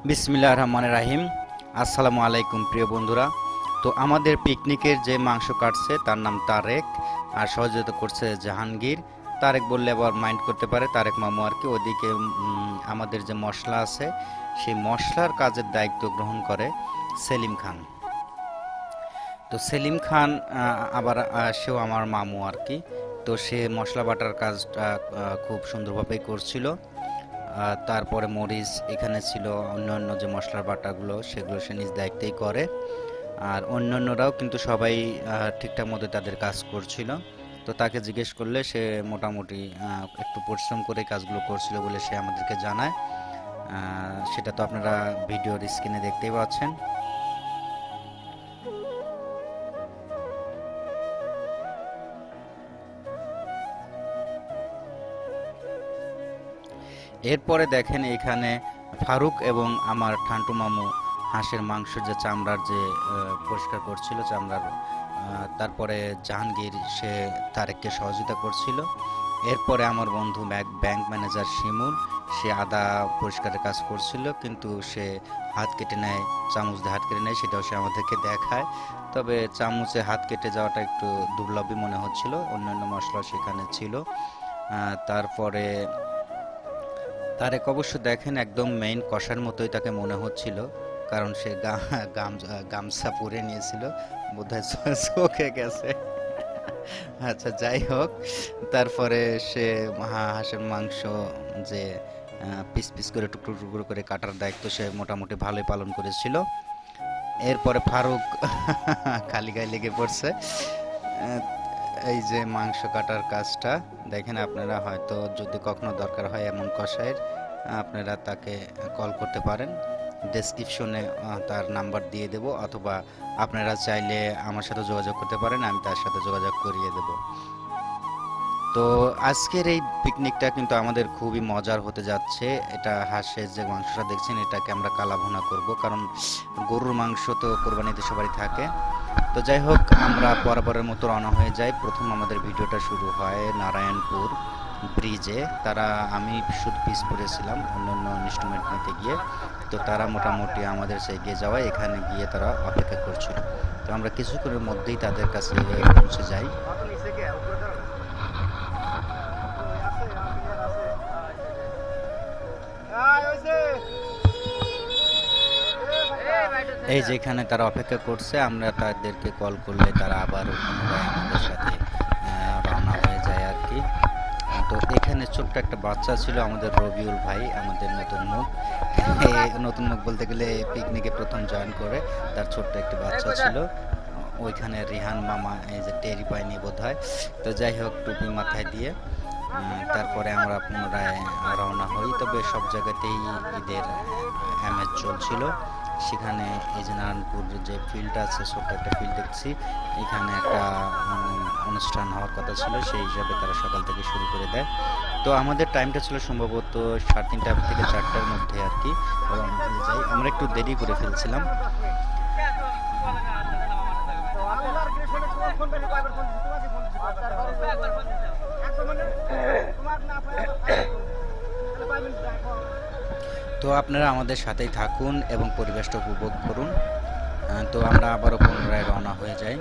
বিসমিল্লাহির রহমানির রহিম। আসসালামু আলাইকুম প্রিয় বন্ধুরা। তো আমাদের পিকনিকের যে মাংস কাটছে তার নাম তারেক, আর সহযোগিতা করছে জাহাঙ্গীর। তারেক বললে আবার মাইন্ড করতে পারে, তারেক মামু আর কি। ওদিকে আমাদের যে মশলা আছে সেই মশলার কাজের দায়িত্ব গ্রহণ করে সেলিম খান। তো সেলিম খান আবার সেও আমার মামু আর কি। তো সে মশলা বাটার কাজটা খুব সুন্দরভাবেই করছিল। তারপরে মরিচ এখানে ছিল, অন্যান্য যে মশলার বাটাগুলো সেগুলো সে নিজ দায়িত্বেই করে। আর অন্যান্যরাও কিন্তু সবাই ঠিকঠাক মতো তাদের কাজ করছিল। তো তাকে জিজ্ঞেস করলে সে মোটামুটি একটু পরিশ্রম করে কাজগুলো করছিল বলে সে আমাদেরকে জানায়। সেটা তো আপনারা ভিডিওর স্ক্রিনে দেখতেই পাচ্ছেন। এরপরে দেখেন এখানে ফারুক এবং আমার ঠান্টু মামু হাঁসের মাংস যে চামড়ার যে পরিষ্কার করছিল চামড়ার। তারপরে জাহাঙ্গীর সে তারেককে সহযোগিতা করছিল। এরপরে আমার বন্ধু ব্যাংক ম্যানেজার শিমুল সে আদা পরিষ্কারের কাজ করছিল, কিন্তু সে হাত কেটে নেয়, চামচ দিয়ে হাত কেটে নেয়, সেটাও সে আমাদেরকে দেখায়। তবে চামচে হাত কেটে যাওয়াটা একটু দুর্লভই মনে হচ্ছিল, অন্যান্য মশলা সেখানে ছিল। তারপরে তারেক অবশ্য দেখেন একদম মেইন কষার মতোই তাকে মনে হচ্ছিল, কারণ সে গামছা পরে নিয়েছিল, বোধহয় চোখে গেছে। আচ্ছা, যাই হোক। তারপরে সে হাঁসের মাংস যে পিস পিস করে টুকরো টুকরো করে কাটার দায়িত্ব সে মোটামুটি ভালোই পালন করেছিল। এরপরে ফারুক খালি গায়ে লেগে পড়ছে। এই যে মাংস কাটার কাজটা দেখেন আপনারা, হয়তো যদি কখনো দরকার হয় এমন কষাইয়ের, আপনারা তাকে কল করতে পারেন। ডেসক্রিপশনে তার নাম্বার দিয়ে দেব, অথবা আপনারা চাইলে আমার সাথে যোগাযোগ করতে পারেন, আমি তার সাথে যোগাযোগ করিয়ে দেব। তো আজকের এই পিকনিকটা কিন্তু আমাদের খুবই মজার হতে যাচ্ছে। এটা হাঁসের যে মাংসটা দেখছেন এটাকে আমরা কালাভুনা করব, কারণ গরুর মাংস তো কোরবানিতে সবারই থাকে। তো যাই হোক, আমরা বরাবরের মতো রওনা হয়ে যাই। প্রথম আমাদের ভিডিওটা শুরু হয় নারায়ণপুর ব্রিজে। আমি শুধু পিস পড়েছিলাম অন্যান্য ইনস্ট্রুমেন্ট নিতে গিয়ে। তো তারা মোটামুটি আমাদের সে এগিয়ে যাওয়ায় এখানে গিয়ে তারা অপেক্ষা করছিল। তো আমরা কিছুক্ষণের মধ্যেই তাদের কাছে পৌঁছে যাই। এই যেখানে তারা অপেক্ষা করছে, আমরা তাদেরকে কল করলে তারা আবার পুনরায় আমাদের সাথে রওনা হয়ে যায় আর কি। তো এখানে ছোট্ট একটা বাচ্চা ছিল, আমাদের রবিউল ভাই, আমাদের নতুন মুখ। নতুন মুখ বলতে গেলে পিকনিকে প্রথম জয়েন করে, তার ছোট্ট একটি বাচ্চা ছিল। ওইখানে রিহান মামা এই যে টেরি পায়নি বোধ হয়। তো যাই হোক, টুপি মাথায় দিয়ে তারপরে আমরা পুনরায় রওনা হই। তবে সব জায়গাতেই ঈদের আমেজ চলছিল। সেখানে এই যে নারায়ণপুর যে ফিল্ড আছে, ছোট্ট একটা ফিল্ড দেখছি, এখানে একটা অনুষ্ঠান হওয়ার কথা ছিল, সেই হিসাবে তারা সকাল থেকে শুরু করে দেয়। তো আমাদের টাইমটা ছিল সম্ভবত 3:30 থেকে 4টার মধ্যে আর কি। আমরা একটু দেরি করে ফেলছিলাম। তো আপনারা আমাদের সাথেই থাকুন এবং পরিবেশটা উপভোগ করুন। তো আমরা আবারও পুনরায় রওনা হয়ে যাই।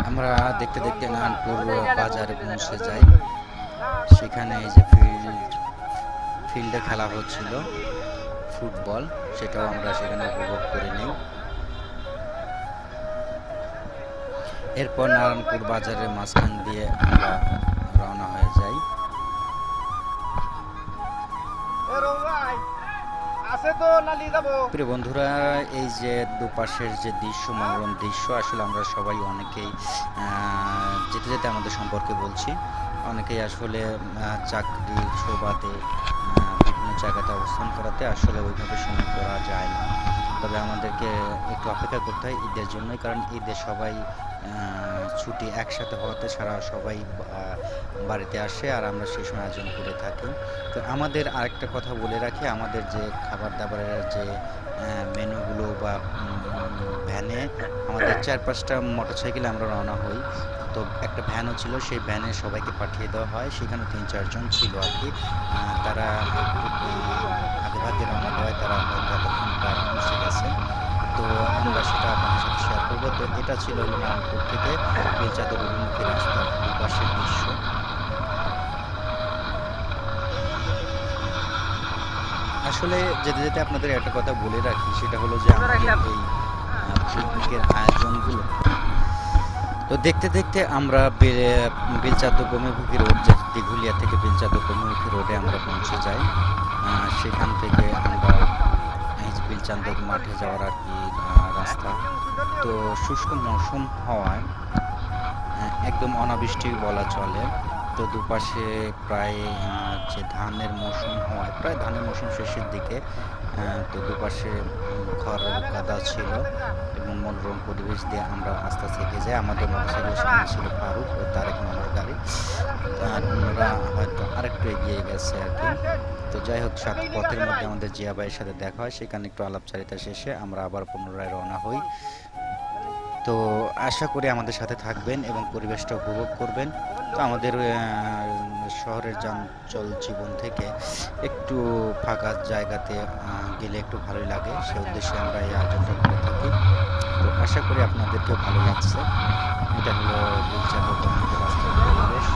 আমরা দেখতে দেখতে নারায়ণপুর বাজারে পৌঁছে যাই। সেখানে এই যে ফিল্ডে খেলা হচ্ছিল ফুটবল, সেটাও আমরা সেখানে উপভোগ করে নিই। এরপর নারায়ণপুর বাজারের মাঝখান দিয়ে আমরা রওনা হয়ে যাই। প্রিয় বন্ধুরা, এই যে দুপাশের যে দৃশ্য, মনোরম দৃশ্য, আসলে আমরা সবাই অনেকেই যেতে যেতে আমাদের সম্পর্কে বলছি, অনেকেই আসলে চাকরির সুবাদে বিভিন্ন কোনো জায়গাতে অবস্থান করাতে আসলে ওইভাবে সময় করা যায় না। তবে আমাদেরকে একটু অপেক্ষা করতে হয় ঈদের জন্যই, কারণ ঈদে সবাই ছুটি একসাথে হওয়াতে সবাই বাড়িতে আসে আর আমরা সেই সময় আয়োজন করে থাকি। তো আমাদের আরেকটা কথা বলে রাখি, আমাদের যে খাবার দাবারের যে মেনুগুলো বা ভ্যানে আমাদের ৪-৫টা মোটরসাইকেলে আমরা রওনা হই। তো একটা ভ্যানও ছিল, সেই ভ্যানে সবাইকে পাঠিয়ে দেওয়া হয়। সেখানে ৩-৪ জন ছিল আরকি। তারা একটু আগেভাগে রওনা দেওয়ায় তারা হয়তো এতক্ষণ প্রায় পৌঁছে গেছে। তো আমরা সেটা আপনাদের সাথে শেয়ার করব। তো এটা ছিল হলো নারায়ণপুর থেকে বেলচাঁদের অভিমুখী রাস্তার দুপাশের দৃশ্য। আসলে যেতে যেতে আপনাদের একটা কথা বলে রাখি, সেটা হলো যে আমাদের এই পিকনিকের আয়োজনগুলো তো দেখতে দেখতে আমরা বেলচাঁদ গমুমুখী রোড, যে দিঘুলিয়া থেকে বেলচাঁদ গমুমুখী রোডে আমরা পৌঁছে যাই। সেখান থেকে আমরা এই যে বেলচান্দ মাঠে যাওয়ার আর কি রাস্তা। তো শুষ্ক মৌসুম হওয়ায় একদম অনাবৃষ্টি বলা চলে। তো দুপাশে প্রায় যে ধানের মৌসুম হওয়ায় প্রায় ধানের মৌসুম শেষের দিকে। তো দুপাশে খড় কাদা ছিল এবং মনোরম পরিবেশ দিয়ে আমরা আস্তে আস্তে এগিয়ে যাই। আমাদের মোটরসাইকেলের সামনে ছিল ফারুক ও তারেক মামার গাড়ি, আর অন্যরা হয়তো আরেকটু এগিয়ে গেছে আর কি। তো যাই হোক, পথের মধ্যে আমাদের জিয়া ভাইয়ের সাথে দেখা হয়, সেখানে একটু আলাপচারিতা শেষে আমরা আবার পুনরায় রওনা হই। তো আশা করি আমাদের সাথে থাকবেন এবং পরিবেশটা উপভোগ করবেন। তো আমাদের শহরের যানচল জীবন থেকে একটু ফাঁকা জায়গাতে গেলে একটু ভালোই লাগে, সে উদ্দেশ্যে আমরা এই আয়োজনটা করে থাকি। তো আশা করি আপনাদেরকেও ভালো লাগছে। এটা হলো বেলচাঁদ রাস্তার পরিবেশ।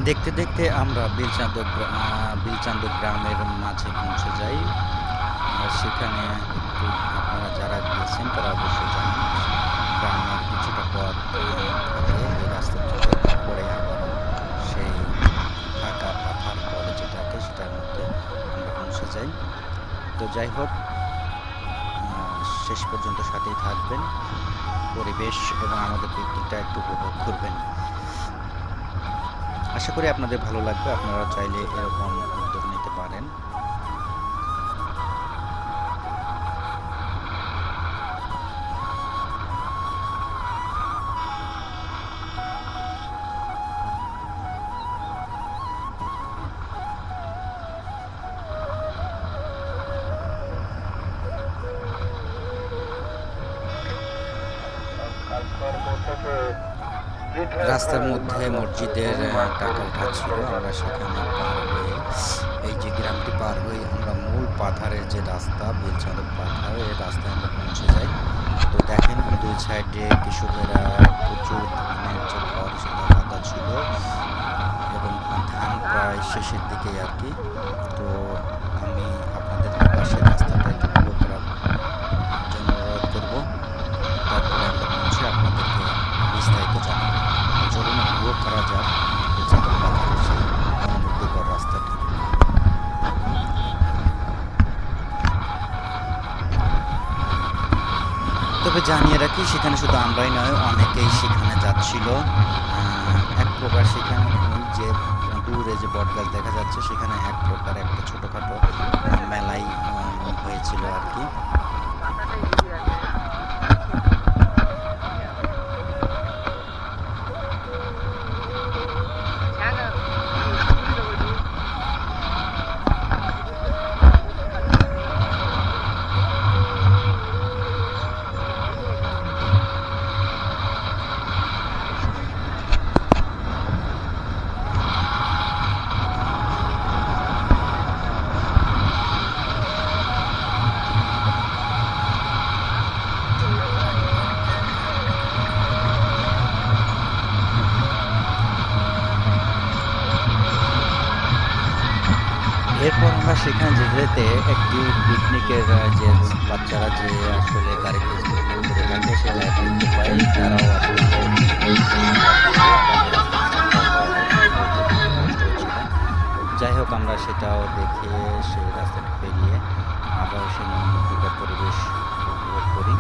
দেখতে দেখতে আমরা বিলচান্দ গ্রামের মাঝে পৌঁছে যাই। আর সেখানে একটু আপনারা যারা গিয়েছেন তারা অবশ্যই জানেন, গ্রামের কিছুটা পথ থাকে এই রাস্তার থেকে, তারপরে আবার সেই ফাঁকা পাথার বলে যেটাকে, সেটার মধ্যে আমরা পৌঁছে যাই। তো যাই হোক, শেষ পর্যন্ত সাথেই থাকবেন, পরিবেশ এবং আমাদের পিকনিকটা একটু উপভোগ করবেন। আশা করি আপনাদের ভালো লাগবে। আপনারা চাইলে এরকম উদ্যোগ নিতে পারেন। রাস্তার মধ্যে মসজিদের টাকা উঠা ছিল। আমরা সেখানে পার হয়ে এই যে গ্রামটি পার হয়ে আমরা মূল পাথারের যে রাস্তা, বেলচাঁদ পাথার, এই রাস্তায় আমরা পৌঁছে যাই। তো দেখেন দুই সাইডে কৃষকেরা প্রচুর ধানের যে খড় সেটা কাদা ছিল এবং ধান প্রায় শেষের দিকে আর কি। তো আমি আপনাদের পাশের রাস্তাটা একটু উপভোগ করার জন্য অনুরোধ করবো। তারপরে আমরা পৌঁছে আপনাদেরকে বিস্তারিত জানাবো। চলুন উপভোগ করা যাক বেলচাঁদ পাথারের সেই মনোমুগ্ধকর রাস্তাটি। তবে জানিয়ে রাখি, সেখানে শুধু আমরাই নয়, অনেকেই সেখানে যাচ্ছিল। এক প্রকার সেখানে যে দূরে যে বটগাছ দেখা যাচ্ছে, সেখানে এক প্রকার একটা ছোটোখাটো মেলাই হয়েছিল আর কি। রাত্রেতে একটি পিকনিকের যে বাচ্চারা যে আসলে গাড়িতে পিকনিক করে থাকে সেটা দেখতে পাই। তারাও আসলে আমাদের পিছনে পিছনে যাচ্ছিল। তাদের আস্তে আস্তে আমরা পার হচ্ছিলাম, যেতে একটু কষ্ট হচ্ছিল। যাই হোক আমরা সেটাও দেখে সেই রাস্তাটি পেরিয়ে আবার সেই মনোমুগ্ধকর পরিবেশ উপভোগ করি।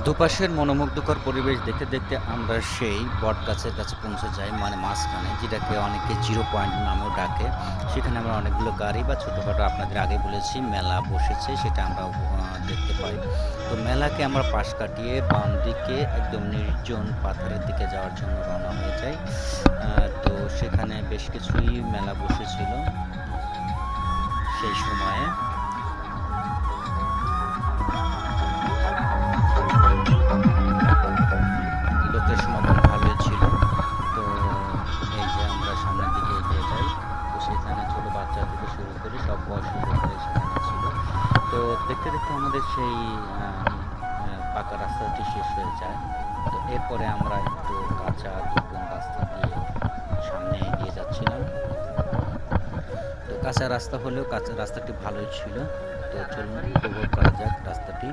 দুপাশের মনোমুগ্ধকর পরিবেশ দেখতে দেখতে আমরা সেই বটগাছের কাছে পৌঁছে যাই, মানে মাঝখানে, যেটাকে অনেকে জিরো পয়েন্ট নামেও ডাকে। সেখানে আমরা অনেকগুলো গাড়ি বা ছোটোখাটো, আপনাদের আগে বলেছি, মেলা বসেছে, সেটা আমরা দেখতে পাই। তো মেলাকে আমরা পাশ কাটিয়ে বাম দিকে একদম নির্জন পাথরের দিকে যাওয়ার জন্য রওনা হয়ে যাই। তো সেখানে বেশ কিছুই মেলা বসেছিল সেই সময়ে। লোকের সমাগম ভালোই ছিল। তো এই যে আমরা সামনের দিকে এগিয়ে যাই, তো সেখানে ছোট বাচ্চা থেকে শুরু করে সব বয়সী লোকরাই সেখানে ছিল। তো দেখতে দেখতে আমাদের সেই পাকা রাস্তাটি শেষ হয়ে যায়। তো এরপরে আমরা একটু কাঁচা দুর্গম রাস্তা দিয়ে সামনে এগিয়ে যাচ্ছিলাম। তো কাঁচা রাস্তা হলেও কাঁচা রাস্তাটি ভালোই ছিল। তো চলুন উপভোগ করা যাক রাস্তাটি।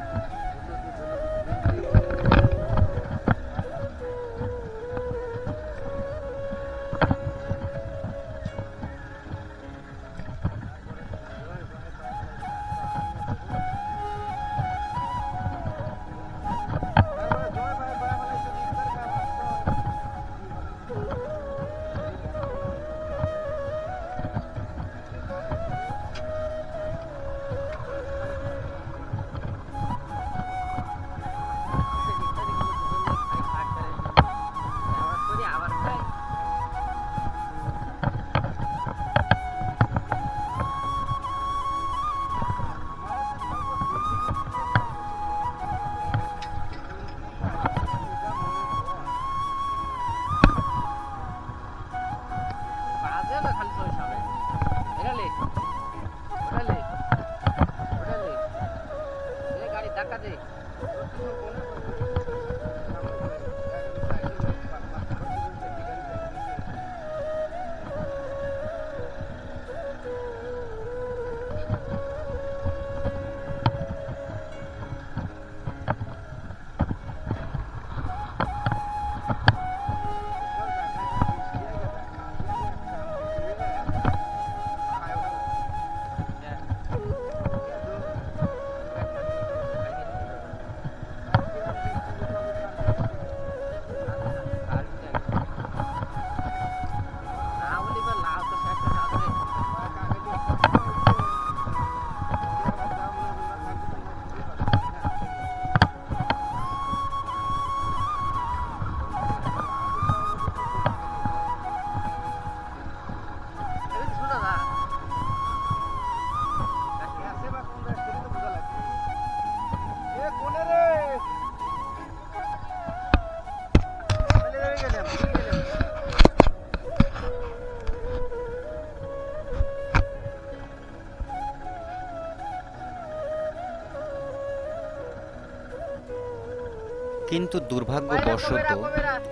কিন্তু দুর্ভাগ্যবশত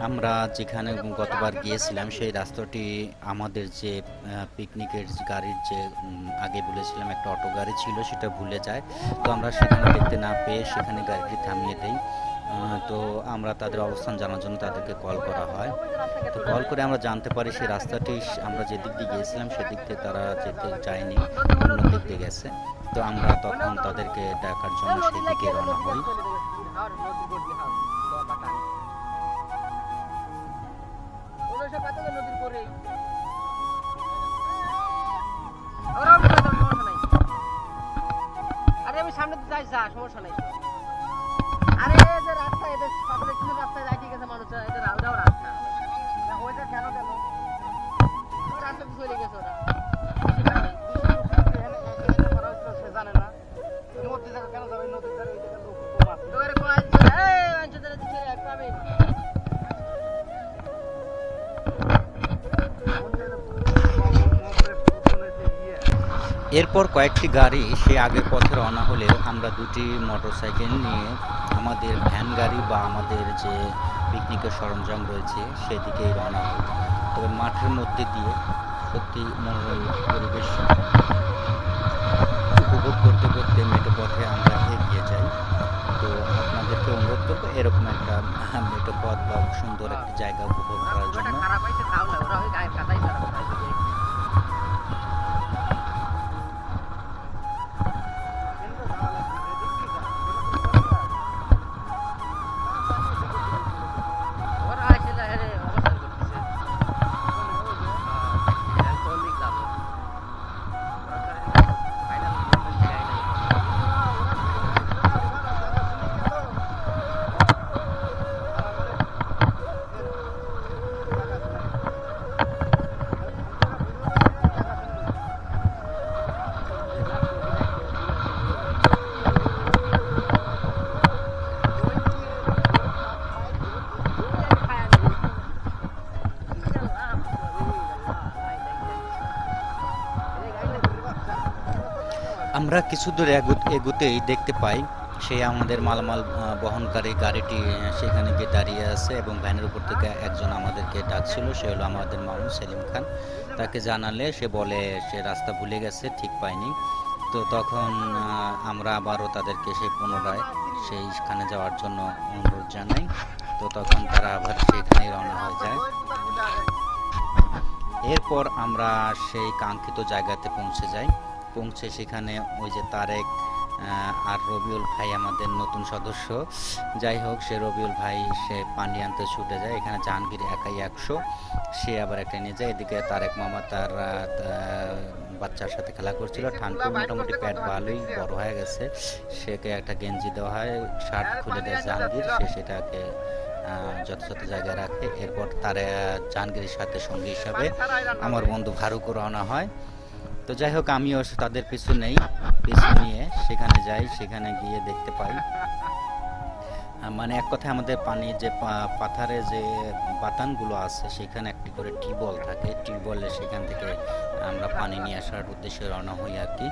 আমরা যেখানে গতবার গিয়েছিলাম সেই রাস্তাটি আমাদের যে পিকনিকের গাড়ির যে আগে বলেছিলাম একটা অটো গাড়ি ছিল সেটা ভুলে যায়। তো আমরা সেখানে দেখতে না পেয়ে সেখানে গাড়িটি থামিয়ে দেই। তো আমরা তাদের অবস্থান জানার জন্য তাদেরকে কল করা হয়। তো কল করে আমরা জানতে পারি সেই রাস্তাটি আমরা যেদিক দিয়ে গিয়েছিলাম সেদিক দিয়ে তারা যেতে যায়নি, অন্য দিক দিয়ে গেছে। তো আমরা তখন তাদেরকে ডাকার জন্য সেই দিকে রওনা হই। আরে আমি সামনে তো যাই, যা সমস্যা নাই। আরে যে রাস্তা এদের সামনে কিছু রাস্তায় যাই, ঠিক আছে মানুষ এটা রাউডাও রাস্তা ওইটা কেন গেল রাস্তা চলে গেছে ওরা সে জানে না নদী জায়গা কেন যাবে, নদীর ধারে ওই জায়গায় লোক কম আছে তো এরকম অঞ্চলের দিকে পাবে। এরপর কয়েকটি গাড়ি সে আগের পথে রওনা হলেও আমরা দুটি মোটরসাইকেল নিয়ে আমাদের ভ্যান গাড়ি বা আমাদের যে পিকনিকের সরঞ্জাম রয়েছে সেদিকেই রওনা হই। তবে মাঠের মধ্যে দিয়ে সত্যি মনোরম পরিবেশ উপভোগ করতে করতে মেঠো পথে আমরা এগিয়ে যাই। তো আপনাদেরকে অনুরোধ করবো এরকম একটা মেঠো পথ বা সুন্দর একটা জায়গা উপভোগ করার জন্য। আমরা কিছু দূর এগুতেই দেখতে পাই সে আমাদের মালামাল বহনকারী গাড়িটি সেখানে গিয়ে দাঁড়িয়ে আছে এবং ভ্যানের উপর থেকে একজন আমাদেরকে ডাকছিল, সে হলো আমাদের মামু সেলিম খান। তাকে জানালে সে বলে সে রাস্তা ভুলে গেছে, ঠিক পায়নি। তো তখন আমরা আবারও তাদেরকে সেই পুনরায় সেইখানে যাওয়ার জন্য অনুরোধ জানাই। তো তখন তারা আবার সেখানেই রওনা হয়ে যায়। এরপর আমরা সেই কাঙ্ক্ষিত জায়গাতে পৌঁছে যাই। পৌঁছে সেখানে ওই যে তারেক আর রবিউল ভাই আমাদের নতুন সদস্য, যাই হোক সে রবিউল ভাই সে পানি আনতে ছুটে যায়। এখানে জাহাঙ্গীর একাই 100, সে আবার একটা নিয়ে যায়। এদিকে তারেক মামা তার বাচ্চার সাথে খেলা করছিল। ঠান্ডু মোটামুটি প্যাট ভালোই বড় হয়ে গেছে, সেকে একটা গেঞ্জি দেওয়া হয়, শার্ট খুলে দেয় জাহাঙ্গীর, সে সেটাকে যথাযথ জায়গায় রাখে। এরপর তার জাহাঙ্গীরের সাথে সঙ্গী হিসাবে আমার বন্ধু ফারুকও রওনা হয়। তো যাই হোক আমিও তাদের পিছু নিয়ে সেখানে যাই। সেখানে গিয়ে দেখতে পাই মানে এক কথায় আমাদের পানি যে পাথারে যে বাতানগুলো আছে সেখানে একটি করে টিউবওয়েল থাকে। টিউবওয়েলে সেখান থেকে আমরা পানি নিয়ে আসার উদ্দেশ্যে রওনা হই আর কি।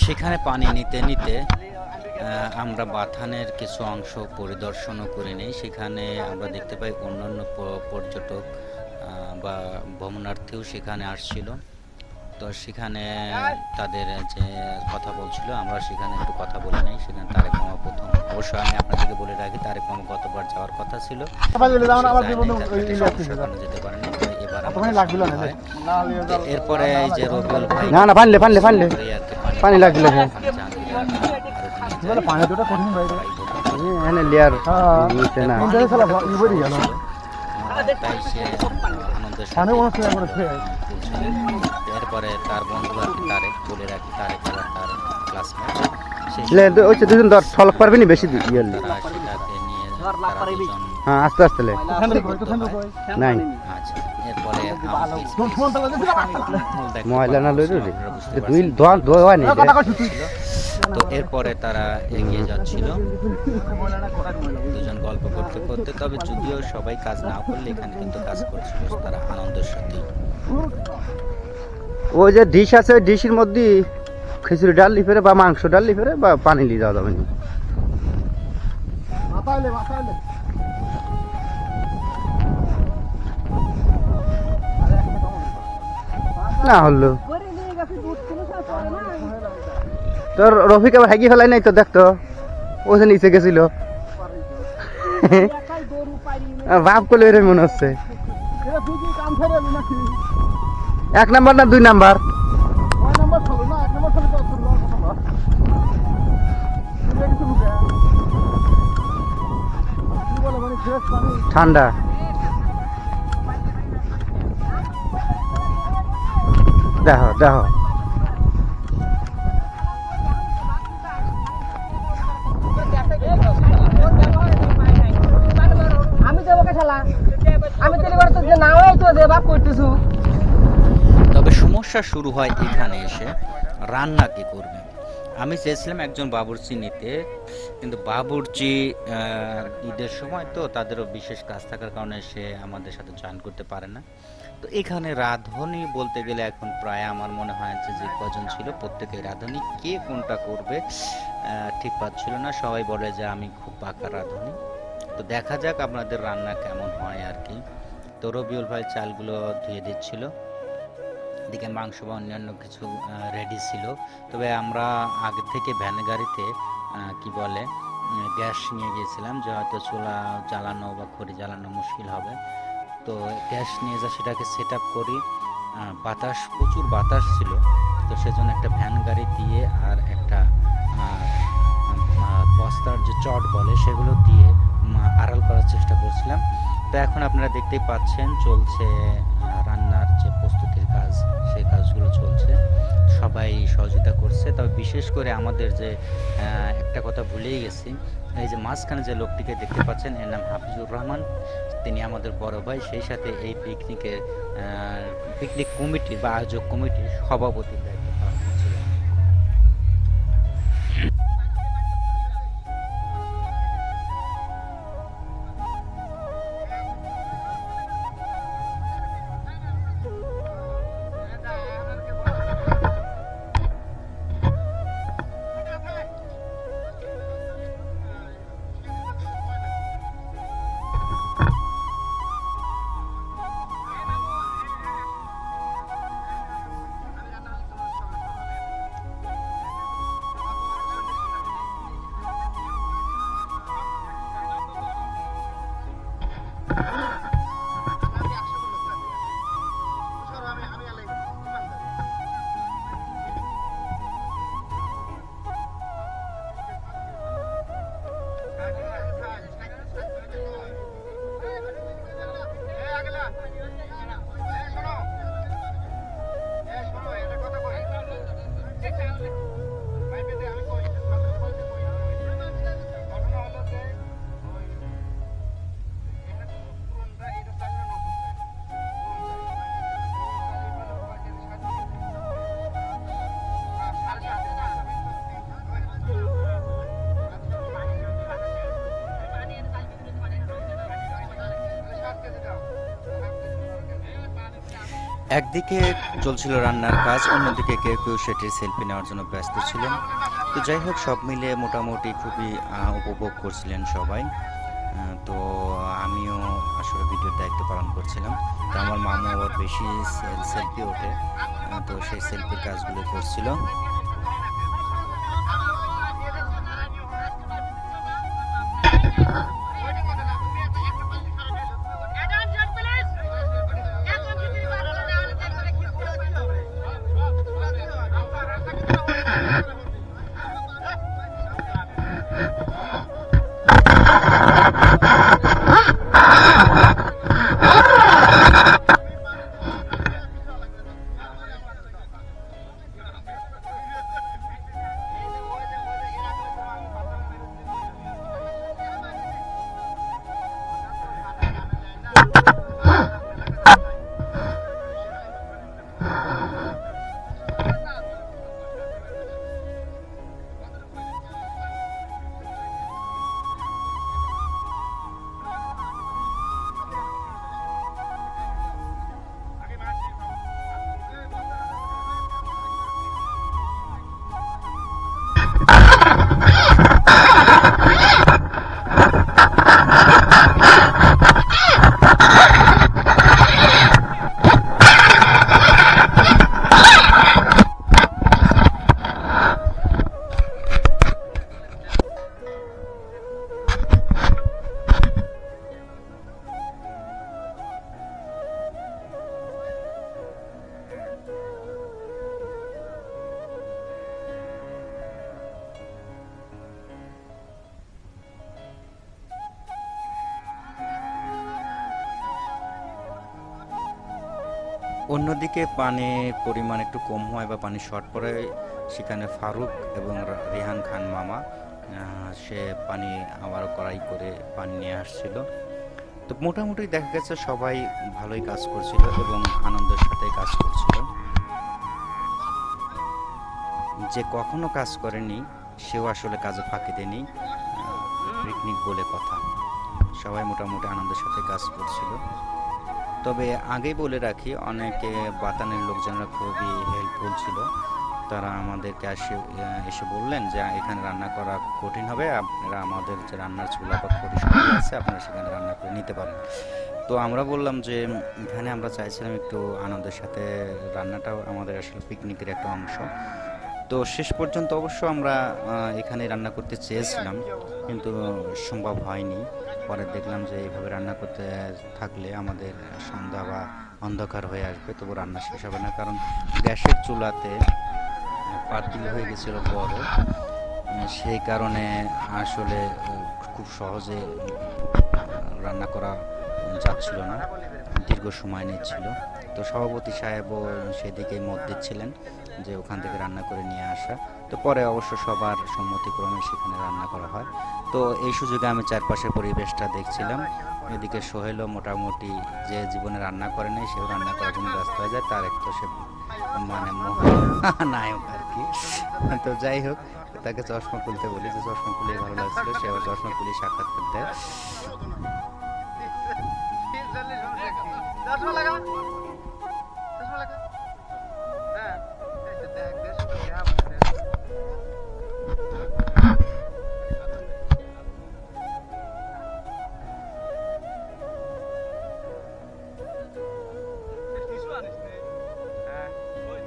সেখানে পানি নিতে নিতে আমরা বাথানের কিছু অংশ পরিদর্শনও করে নিই। সেখানে আমরা দেখতে পাই অন্যান্য পর্যটক বা ভ্রমণার্থীও সেখানে আসছিল। তো সেখানে তাদের যে কথা বলছিল আমরা সেখানে একটু কথা বলে নেই। সেখানে তারেক মামা প্রথম, অবশ্যই আমি আপনাদেরকে বলে রাখি তারেক মামা গতবার যাওয়ার কথা ছিল, যেতে পারেনি। এবার এরপরে যে রবিউল ভাই না পানলে পানি লাগলে পানি দুটো কঠিন ভাই এখানে লেয়ার নিচে না তাই সে আনন্দ বন্ধুদের সাথে তুলছিল। এরপরে তার বন্ধু আর কি তারেক, বলে রাখি তারেক আবার তার ক্লাসমেট, ওই তো দুজন ধর ঠলক পারবি না বেশি ইয়ে হলে। তারা সেটাকে নিয়ে তারা দুজন হ্যাঁ আস্তে আস্তে লে নাই আচ্ছা। এরপরে ময়লা না লই রে দুই দোয়া দোয়া নেই তো এরপরে তারা এগিয়ে যাচ্ছিল দুজন গল্প করতে করতে। তবে যদিও সবাই কাজ না করলে এখানে কিন্তু কাজ করছিল তারা আনন্দের সাথে। ওই যে ডিশ আছে ওই ডিশের মধ্যে খিচুড়ি ডাল লিফেরে বা মাংস ডাল লিফেরে বা পানি নিয়ে যাওয়া যাবে না হলো তোর রফিক আবার হাগি ফেলাই নাই তো দেখতো ওখানে নিচে গেছিল ভাব করলে এরকম মনে হচ্ছে। 1 নাম্বার না 2 নাম্বার? ঠান্ডা দেখো দেখো আমি দেবো কে শালা, আমি তো এবার তো যে নাও তো দে বাপ করতেছু। তবে সমস্যা শুরু হয় এখানে এসে, রান্না কে করবে। আমি চেয়েছিলাম একজন বাবুর্চি নিতে, কিন্তু বাবুর্চি ঈদের সময় তো তাদেরও বিশেষ কাজ থাকার কারণে সে আমাদের সাথে জয়েন করতে পারে না। তো এখানে রাঁধুনি বলতে গেলে এখন প্রায় আমার মনে হয় যে কজন ছিল প্রত্যেকে রাঁধুনি, কে কোনটা করবে ঠিক পাচ্ছিল না। সবাই বলে যে আমি খুব পাকা রাঁধুনি। তো দেখা যাক আপনাদের রান্না কেমন হয় আর কি। তো রবিউল ভাই চালগুলো ধুয়ে দিচ্ছিল, এদিকে মাংস বা অন্যান্য কিছু রেডি ছিল। তবে আমরা আগে থেকে ভ্যান গাড়িতে কি বলে গ্যাস নিয়ে গিয়েছিলাম, যে হয়তো চুলা জ্বালানো বা খড়ি জ্বালানো মুশকিল হবে। তো গ্যাস নিয়ে যা সেটাকে সেট আপ করি। বাতাস, প্রচুর বাতাস ছিল, তো সেজন্য একটা ভ্যান গাড়ি দিয়ে আর একটা বস্তার যে চট বলে সেগুলো দিয়ে আড়াল করার চেষ্টা করছিলাম। তো এখন আপনারা দেখতেই পাচ্ছেন চলছে রান্নার যে প্রস্তুতির কাজ, সেই কাজগুলো চলছে, সবাই সহযোগিতা করছে। তবে বিশেষ করে আমাদের যে একটা কথা ভুলেই গেছি, এই যে মাঝখানে যে লোকটিকে দেখতে পাচ্ছেন এর নাম হাফিজুর রহমান, তিনি আমাদের বড় ভাই, সেই সাথে এই পিকনিক কমিটির বা আয়োজক কমিটির সভাপতির দায়িত্ব পালন করছিলেন। একদিকে চলছিল রান্নার কাজ, অন্যদিকে কেউ কেউ সেটির সেলফি নেওয়ার জন্য ব্যস্ত ছিলেন। তো যাই হোক, সব মিলে মোটামুটি খুবই উপভোগ করছিলেন সবাই। তো আমিও আসলে ভিডিওর দায়িত্ব পালন করছিলাম। তো আমার মামু আবার বেশি সেলফি ওঠে, তো সেই সেলফির কাজগুলো করছিল। অন্যদিকে পানির পরিমাণ একটু কম হয় বা পানি শর্ট পড়ে, সেখানে ফারুক এবং রিহান খান মামা সে পানি আবারও কড়াই করে পানি নিয়ে আসছিল। তো মোটামুটি দেখা গেছে সবাই ভালোই কাজ করছিল এবং আনন্দের সাথে কাজ করছিল। যে কখনো কাজ করেনি সেও আসলে কাজে ফাঁকি দেয়নি, পিকনিক বলে কথা। সবাই মোটামুটি আনন্দের সাথে কাজ করছিল। তবে আগেই বলে রাখি, অনেকে বাতানের লোকজনরা খুবই হেল্পফুল ছিল। তারা আমাদেরকে এসে বললেন যে এখানে রান্না করা কঠিন হবে, আপনারা আমাদের যে রান্নার চুলা বা খড়ি সবই আছে, আপনারা সেখানে রান্না করে নিতে পারেন। তো আমরা বললাম যে এখানে আমরা চাইছিলাম একটু আনন্দের সাথে, রান্নাটাও আমাদের আসলে পিকনিকের একটা অংশ। তো শেষ পর্যন্ত অবশ্য আমরা এখানে রান্না করতে চেয়েছিলাম, কিন্তু সম্ভব হয়নি। পরে দেখলাম যে এইভাবে রান্না করতে থাকলে আমাদের সন্ধ্যা বা অন্ধকার হয়ে আসবে, তবু রান্না শেষ হবে না, কারণ গ্যাসের চুলাতে পাতিল হয়ে গেছিল বড়। সেই কারণে আসলে খুব সহজে রান্না করা যাচ্ছিল না, দীর্ঘ সময় নিচ্ছিল। তো সভাপতি সাহেবও সেদিকে মত দিচ্ছিলেন যে ওখান থেকে রান্না করে নিয়ে আসা। তো পরে অবশ্য সবার সম্মতিক্রমে সেখানে রান্না করা হয়। তো এই সুযোগে আমি চারপাশের পরিবেশটা দেখছিলাম। এদিকে সোহেলও মোটামুটি, যে জীবনে রান্না করে নাই সেও রান্না করার জন্য ব্যস্ত হয়ে যায়, তার এক তো সে মানে নায়ক আর কি। তো যাই হোক, তাকে চশমা খুলতে বলি, যে চশমা খুলেই ভালো লাগছিল, সে আবার চশমা খুলে সাক্ষাৎকার দেয়। চশমা লাগা, চশমা লাগা। হ্যাঁ, এই যে দেখ দেখ শুধু দেয়া বলে। টিস্যু আনিস নে? হ্যাঁ, ওই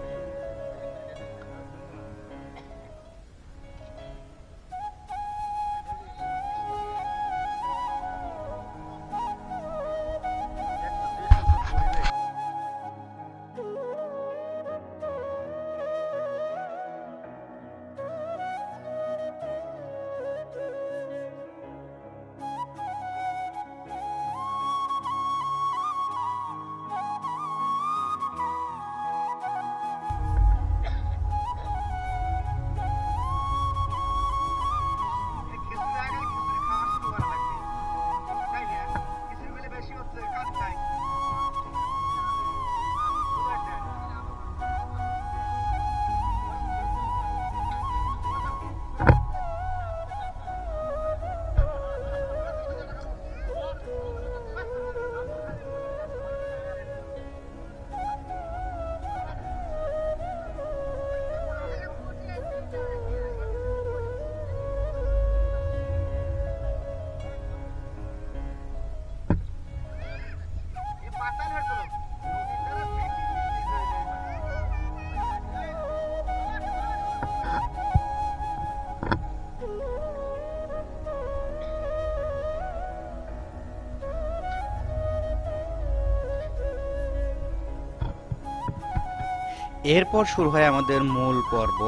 এরপর শুরু হয় আমাদের মূল পর্ব,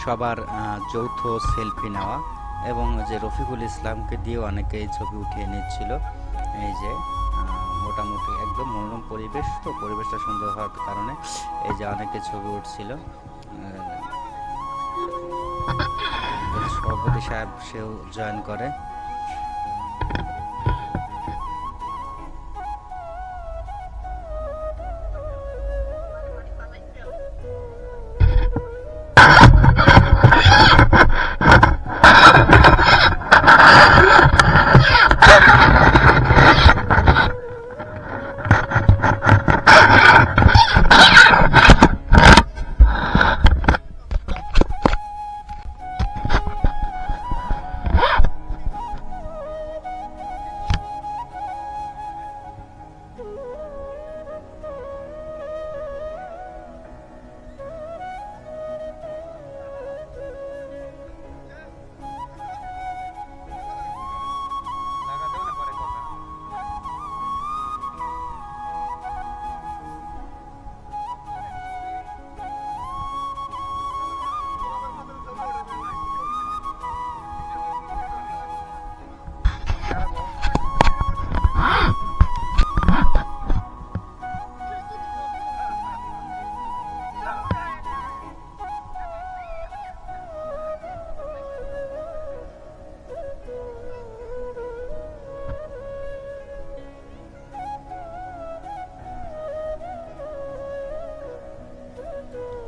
সবার যৌথ সেলফি নেওয়া, এবং যে রফিকুল ইসলামকে দিয়ে অনেকেই ছবি উঠিয়ে নিচ্ছিল। এই যে মোটামুটি একদম মনোরম পরিবেশ, তো পরিবেশটা সুন্দর হওয়ার কারণে এই যে অনেকে ছবি উঠছিল। সভাপতি সাহেব সেও জয়েন করে।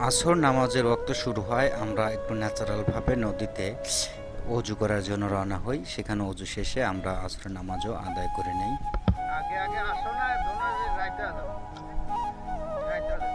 আসর নামাজের ওয়াক্ত শুরু হয়, আমরা একটু ন্যাচারালভাবে নদীতে অজু করার জন্য রওনা হই। সেখানে অজু শেষে আমরা আসর নামাজও আদায় করে নেই। আগে আগে আসো না দোনো রাইতে দাও রাইতে দাও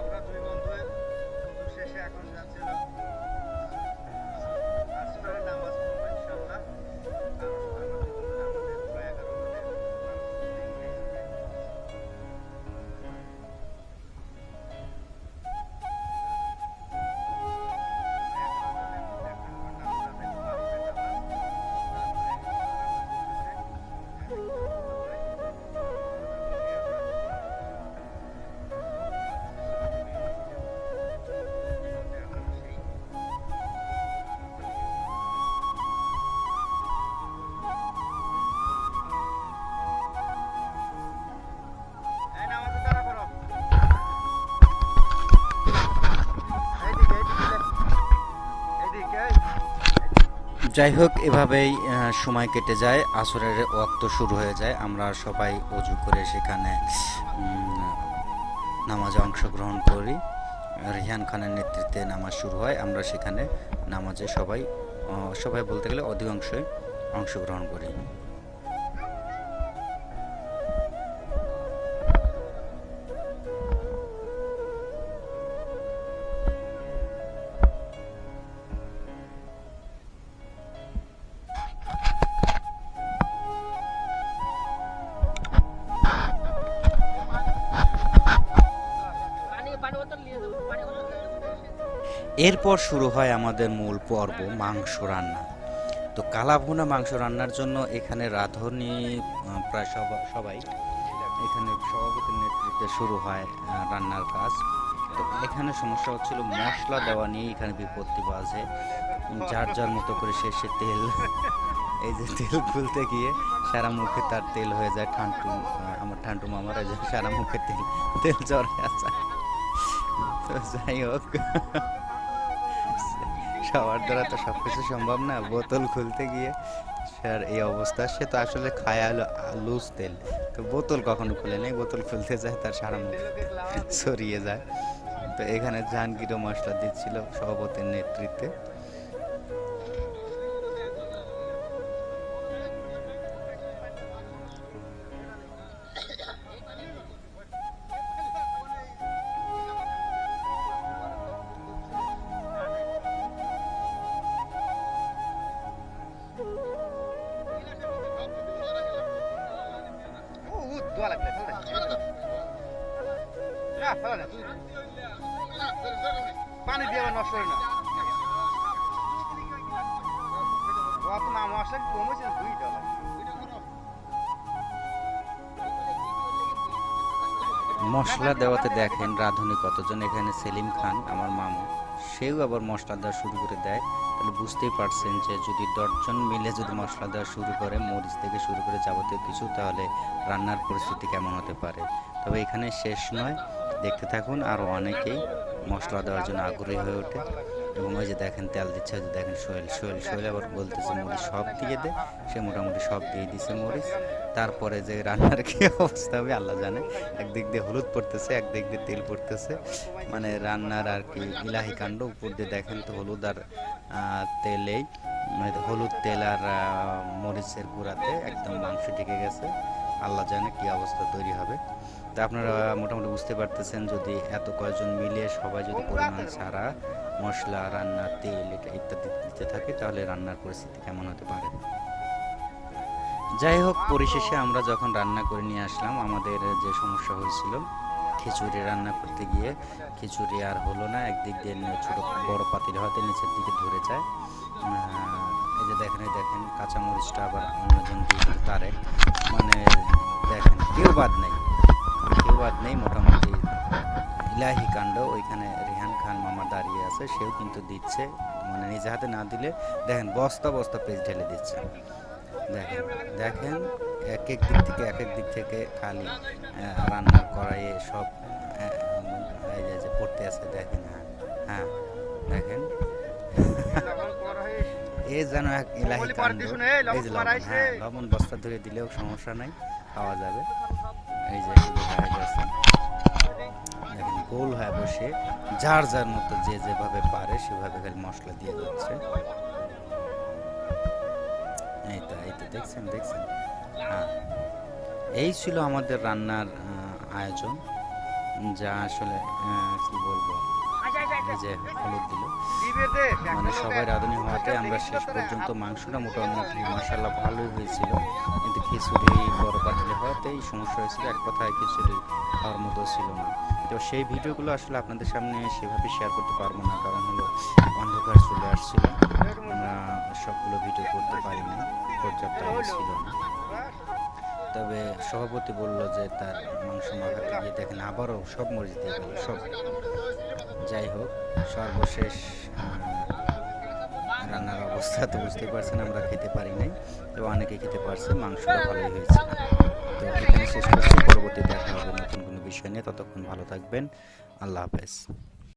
আমরা দুই বন্ধু অজু শেষে এখন যাচ্ছিলাম আসরের নামাজ পড়বো ইনশাআল্লাহ। আমাদের প্রায় 11 এই নামাজে দাঁড়া করো এইদিকে এইদিকে যাই হোক, এভাবেই সময় কেটে যায়, আসরের ওয়াক্ত শুরু হয়ে যায়। আমরা সবাই অজু করে সেখানে নামাজে অংশগ্রহণ করি। রিহান খানের নেতৃত্বে নামাজ শুরু হয়। আমরা সেখানে নামাজে সবাই বলতে গেলে অধিকাংশই অংশগ্রহণ করি। পানি পানি বোতল নিয়ে যাবো, পানি বোতল নিয়ে যাবো। এরপর শুরু হয় আমাদের মূল পর্ব, মাংস রান্না। তো কালাভুনা মাংস রান্নার জন্য এখানে রাঁধুনি প্রায় সবাই এখানে সভাপতির নেতৃত্বে শুরু হয় রান্নার কাজ। তো এখানে সমস্যা হচ্ছিল মশলা দেওয়া নিয়ে, এখানে বিপত্তি বাজে। যার যার মতো করে শেষে তেল, এই যে তেল খুলতে গিয়ে সারা মুখে তার তেল হয়ে যায়। আমার ঠান্টু মামার এই যে সারা মুখে তেল তেল জ্বরে আছে। তো যাই হোক, সবার দ্বারা তো সব কিছু সম্ভব না। বোতল খুলতে গিয়ে স্যার এই অবস্থা। সে তো আসলে খায় লুজ তেল, তো বোতল কখনো খুলে নেই। বোতল খুলতে যায়, তার সারা মুখ ছড়িয়ে যায়। তো এখানে জাহাঙ্গীরও মশলা দিচ্ছিল সভাপতির নেতৃত্বে। দোয়া লাগবে না ফেলা না পানি দিয়ে আবার নষ্ট হয় না কত নাম আসে কমেছে $2 মশলা দেওয়াতে দেখেন রাঁধুনি কতজন। এখানে সেলিম খান আমার মামু, সেও আবার মশলা দেওয়া শুরু করে দেয়। তাহলে বুঝতেই পারছেন যে যদি 10 জন মিলে যদি মশলা দেওয়া শুরু করে, মরিচ থেকে শুরু করে যাবতীয় কিছু, তাহলে রান্নার পরিস্থিতি কেমন হতে পারে। তবে এখানে শেষ নয়, দেখতে থাকুন। আরও অনেকেই মশলা দেওয়ার জন্য আগ্রহী হয়ে ওঠে। এবং ওই যে দেখেন তেল দিচ্ছে, ওই যে দেখেন সোহেল আবার বলতেছে মরিচ সব দিয়ে দে। সে মোটামুটি সব দিয়ে দিছে মরিচ। তারপরে যে রান্নার কি অবস্থা হবে আল্লাহ জানে। একদিক দিয়ে হলুদ পড়তেছে, একদিক দিয়ে তেল পড়তেছে, মানে রান্নার আর কি ইলাহি কাণ্ড। উপর দিয়ে দেখেন তো হলুদ আর তেলেই, মানে হলুদ তেল আর মরিচের গুঁড়াতে একদম মাংস ঢেকে গেছে। আল্লাহ জানে কি অবস্থা তৈরি হবে। তা আপনারা মোটামুটি বুঝতে পারতেছেন, যদি এত কয়েকজন মিলিয়ে সবাই যদি পরিমাণ ছাড়া মশলা, রান্না, তেল এটা ইত্যাদি দিতে থাকে, তাহলে রান্নার পরিস্থিতি কেমন হতে পারে। যাই হোক, পরিশেষে আমরা যখন রান্না করে নিয়ে আসলাম, আমাদের যে সমস্যা হয়েছিল খিচুড়ি রান্না করতে গিয়ে খিচুড়ি আর হলো না, একদিক দিয়ে ছোট বড় পাতিল হতে নিচের দিকে ধরে যায়। এই যে দেখেন, এই দেখেন কাঁচামরিচটা আবার অন্যজন দিয়ে দিল তারেক, মানে দেখেন কেউ বাদ নেই মোটামুটি ইলাহি কাণ্ড। ওইখানে রেহান খান মামা দাঁড়িয়ে আছে, সেও কিন্তু দিচ্ছে, মানে নিজে হাতে না দিলে দেখেন বস্তা বস্তা পেঁয়াজ ঢেলে দিচ্ছে। দেখেন দেখেন এক এক দিক থেকে খালি রান্নার কড়াইয়ে সব এই যে পড়তে আছে। দেখেন, হ্যাঁ দেখেন এ যেন এক ইলাহি কাণ্ড। এই যে লবণ, হ্যাঁ লবণ বস্তা ধরে দিলেও সমস্যা নাই, খাওয়া যাবে। এই যে শুধু হয়ে গেছে, দেখেন গোল হয়ে বসে যার যার মতো যে যেভাবে পারে সেভাবে খালি মশলা দিয়ে যাচ্ছে। এই তো দেখছেন। হ্যাঁ, এই ছিল আমাদের রান্নার আয়োজন, যা আসলে কি বলবো, এই যে হলুদ দিল, মানে সবাই রাঁধুনি হওয়াতে আমরা শেষ পর্যন্ত মাংসটা মোটামুটি মাশাআল্লাহ ভালোই হয়েছিল, কিন্তু খিচুড়ি বড় পাতিলে হওয়াতেই সমস্যা হয়েছিল। এক কথায় খিচুড়ি খাওয়ার মতো ছিল না। তো সেই ভিডিওগুলো আসলে আপনাদের সামনে সেভাবে শেয়ার করতে পারবো না, কারণ হলো অন্ধকার চলে আসছিল, আমরা সবগুলো ভিডিও করতে পারিনি, পর্যাপ্ত আলো ছিল না। তবে সভাপতি বলল যে তার মাংস মাখাতে গিয়ে দেখেন আবারও সব মরিচ দিয়ে গেল সব। যাই হোক, সর্বশেষ রান্নার অবস্থা তো বুঝতেই পারছেন, আমরা খেতে পারি নাই, তো অনেকে খেতে পারছে, মাংসটা ভালোই হয়েছে। তো এখানে শেষ করছি, পরবর্তী দেখা হবে নতুন কোনো বিষয় নিয়ে, ততক্ষণ ভালো থাকবেন, আল্লাহ হাফেজ।